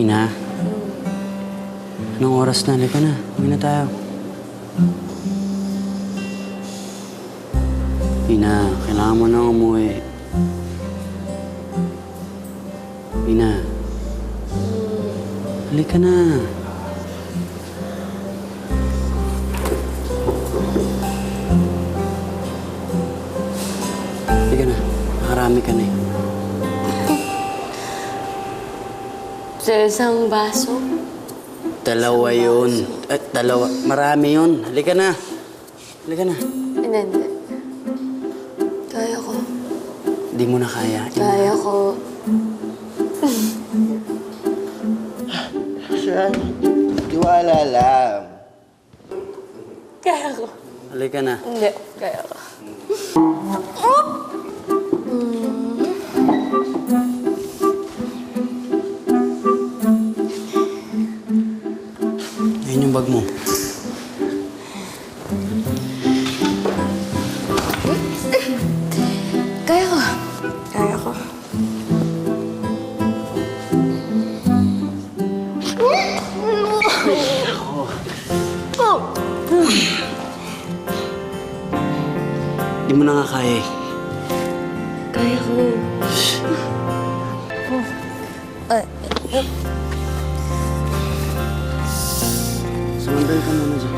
Ina, anong oras na? Halika na. Uwi na tayo. Ina, kailangan mo na umuwi. Ina. Halika na. Halika na. Nakarami ka na eh. Sa isang baso? Dalawa yun. Dalawa. Marami yun. Halika na. Halika na. Hindi. Kaya ko. Hindi mo na kaya. Kaya ko. Saan? Tiwala lang. Kaya ko. Halika na. Hindi. Kaya ko. Ayun yung bag mo. Kaya ko. Kaya ko. Hindi mo na nga kaya eh. Kaya ko. Sumandal ka muna dyan.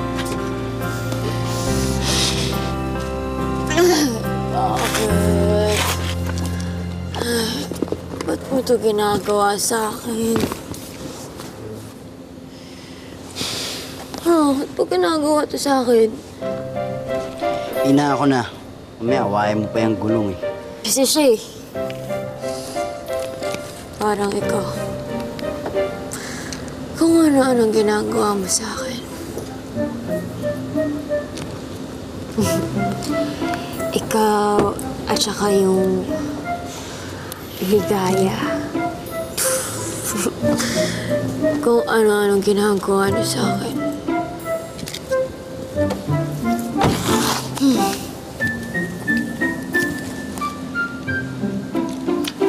Bakit? Ba't mo ito ginagawa sa akin? Ba't mo ginagawa ito sa akin? Ina, ako na. Mamaya, awayan mo pa yung gulong eh. Kasi siya eh. Parang ikaw. Kung ano-anong ginagawa mo sa akin. Ikaw at saka yung ligaya. Kung ano-anong ginagawa niyo sa akin.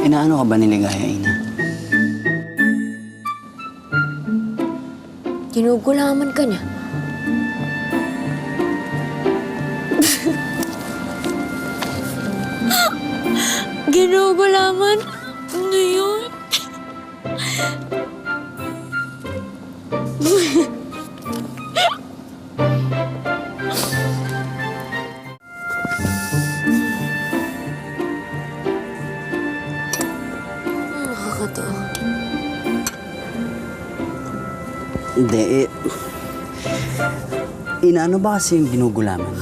Inaano ka ba ni Ligaya, Ina? Ginugulaman ka niya. Ginugulaman? Ano yun? Nakakatawa. Hindi eh. Ina, ano ba kasi yung ginugulaman?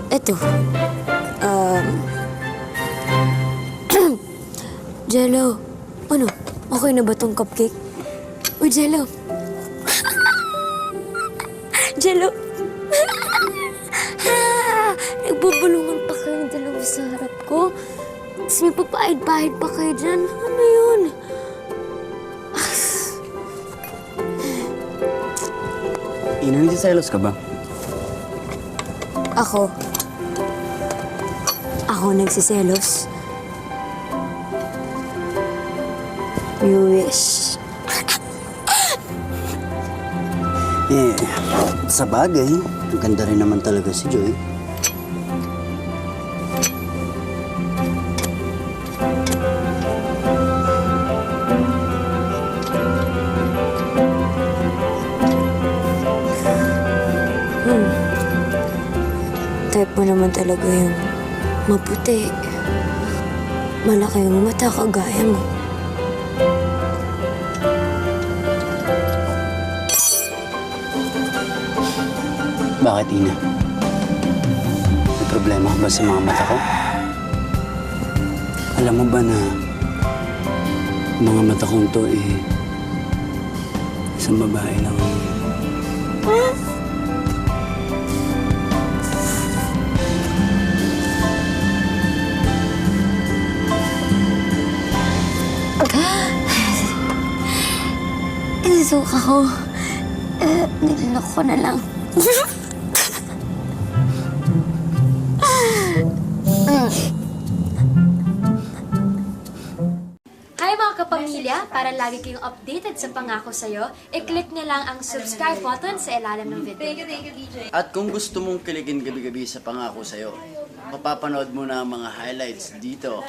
Ito. Jello. Ano? Okay na ba tong cupcake? Uy, Jello. Jello. Nagbubulungan pa kayong dalawa sa harap ko. Tapos may papahid-pahid pa kayo dyan. Ano yun? Ina, nagsiselos ka ba? Ako. Ako nagsiselos. You wish. Eh, sa bagay, ganda rin naman talaga si Joy. Type mo naman talaga yung maputi. Malaki yung mata kagaya mo. Bakit, Ina? May problema ka ba sa mga mata ko? Alam mo ba na mga mata kong to eh isang babae lang. Suka ko. Nililok ko na lang. Hi mga kapamilya! Para lagi kayong updated sa pangako sa'yo, i-click na lang ang subscribe button sa ilalim ng video. At kung gusto mong kiligin gabi-gabi sa pangako sa'yo, mapapanood mo na ang mga highlights dito.